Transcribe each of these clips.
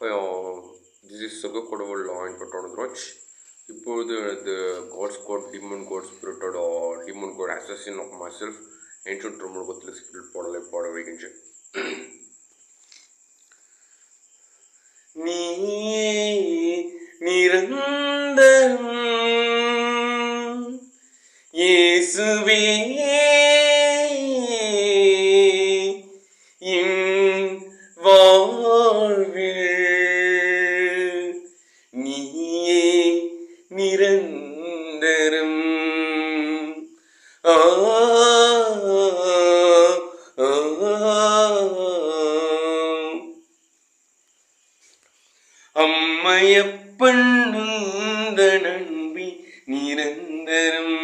This is Sugakadavul Law in Patronadroj. இப்பொழுது எனது God Squad Demon God Spirited Demon God Assassin of myself ancient முழுக்கத்தில் spirit பாடலை பாட வைக்கின்றேன். நீயே நிரந்தரம் இயேசுவே நிரந்தரம் அம்மையப்பன் நம்பி நிரந்தரம்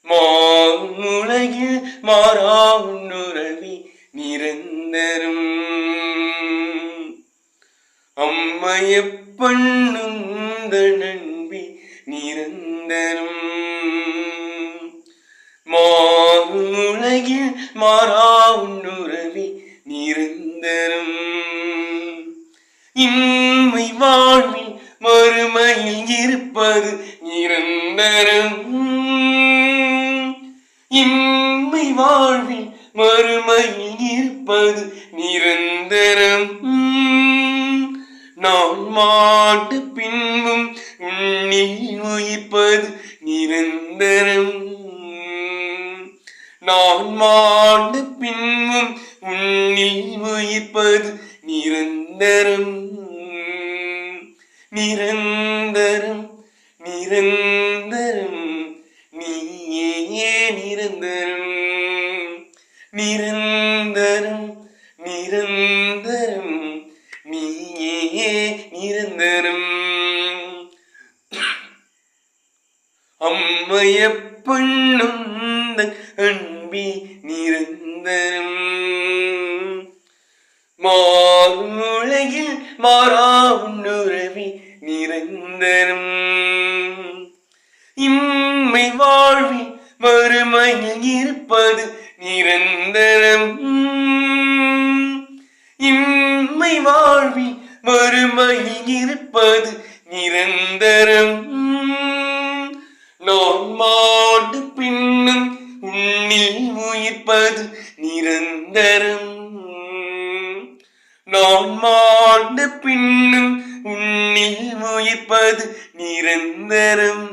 மாமுலகில் மாறா உன்னுறவி நிரந்தரம் அம்மையப்பன் நம்பி நிரந்தரம் மாமுலகில் மாறா உன்னுறவி நிரந்தரம் இன்மை வாழ்வில் மறுமையில் இருப்பது நிரந்தரம் இன்மை வாழ்வில் மறுமையில் இருப்பது நிரந்தரம் நான் மாட்டு பின்பும் உன்னில் உயிர்ப்பது நிரந்தரம் நான் மாட்டு பின்பும் உன்னில் உயிர்ப்பது நிரந்தரம் நிரந்தரம் நிரந்தரம் நீயே நிரந்தரம் நிரந்தரம் நிரந்தரம் நீயே நிரந்தரம் அம்மையப்பன் அன்பி நிரந்தரம் மாறுமுலகில் மாறா உன்னுறவி நிரந்தரம் இம்மை வாழ்வில் மறுமையில் இருப்பது நிரந்தரம் இம்மை வாழ்வில் மறுமையில் இருப்பது நிரந்தரம் நான் மாட்டு பின்னும் உன்னில் உயிர்ப்பது நிரந்தரம் நான் மாட்டு பின்னும் உன்னில் உயிர்ப்பது நிரந்தரம்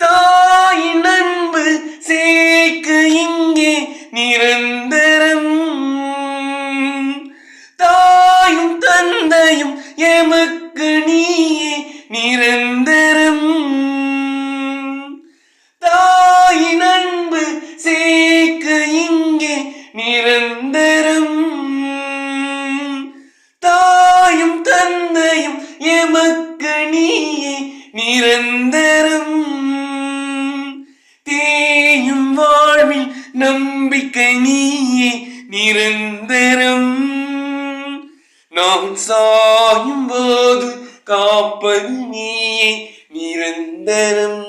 தாயின் அன்பு சேர்க்கு இங்கே நிரந்தரம் தாயும் தந்தையும் எமக்கு நீயே நிரந்தரம் தாயின் அன்பு சேர்க்கு இங்கே நிரந்தரம் தாயும் தந்தையும் எமக்கு நீயே நிரந்தரம் தேயும் வாழ்வில் நம்பிக்கை நீயே நிரந்தரம் நான் சாயும் போது காப்பது நீயே நிரந்தரம்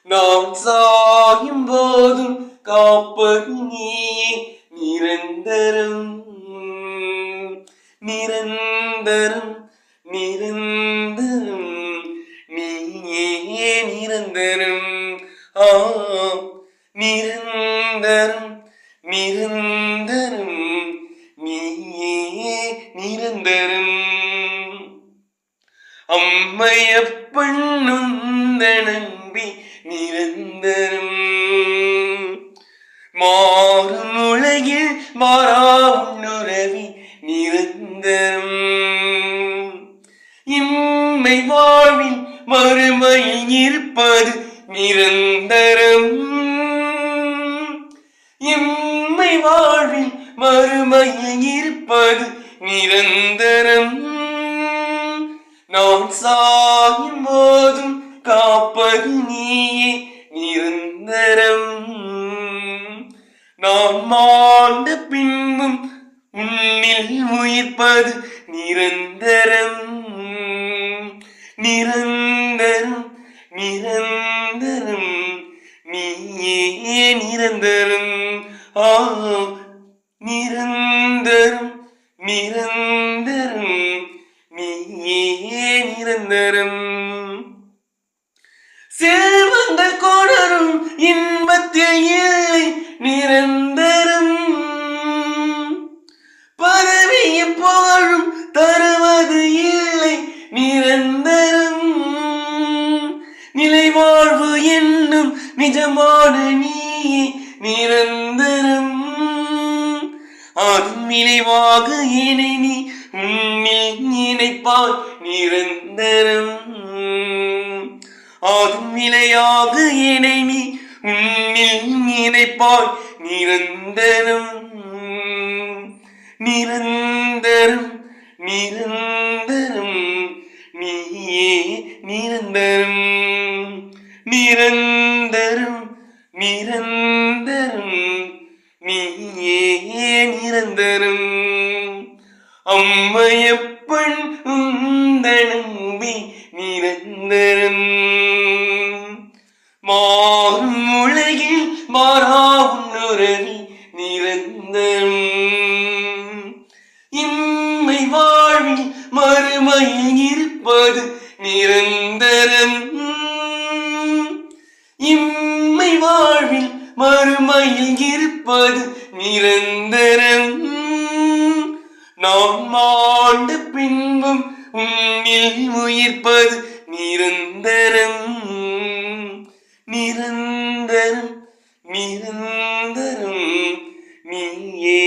நான் சாயும் போதும் காப்பது நீயே நிரந்தரம் நிரந்தரம் நிரந்தரம் நீயே நிரந்தரம் நிரந்தரம் நிரந்தரம் நீயே நிரந்தரம் அம்மையப்பன் நம்பி நிரந்தரம் மாறும் உலகில் மாறா உன்னுறவி நிரந்தரம் இம்மை வாழ்வில் மறுமையில் இருப்பது நிரந்தரம் இம்மை வாழ்வில் மறுமையில் இருப்பது நிரந்தரம் நான் சாயும் போதும் காப்பது நீயே நிரந்தரம் நான் மாண்ட பின்பும் உன்னில் உயிர்ப்பது நிரந்தரம் நிரந்தரம் நிரந்தரம் நீயே நிரந்தரம் நிரந்தரம் நிரந்தரம் நீயே நிரந்தரம் செல்வங்கள் கொடரும் இன்பத்தில் இல்லை நிரந்தரம் பதவிய புகழும் தருவது இல்லை நிரந்தரம் நிலை வாழ்வு என்னும் நிஜமான நீயே நிரந்தரம் அதும் விளைவாக என்னை நீ உன்னில் நினைப்பாய் நிரந்தரம் அதும் விளையாக என்னை நீ உன்னில் நினைப்பாய் நிரந்தரம் நிரந்தரம் நிரந்தரம் நீயே நிரந்தரம் நிரந்தரம் நிரந்தரம் நீயே நிரந்தரம் அம்மையப்பன் உந்தனம்பி நிரந்தரம் மாறும் உலகில் மாறாவும் நுரவி நிரந்தரம் இம்மை வாழ்வில் மறுமையில் இருப்பது நிரந்தரம் இம்மை வாழ்வில் மறுமையில் இருப்பது நிரந்தரம் நான் மாண்ட பின்பும் உன்னில் உயிர்ப்பது நிரந்தரம் நிரந்தரம் நிரந்தரம் நீயே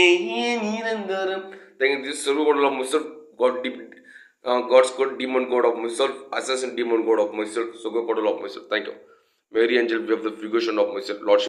நிரந்தரம். Thank you. This is Silver God of myself, God's God, demon God of myself, assassin demon God of myself, Sugar God of myself. Thank you. Mary Angel, we have the figure of myself, Lordship.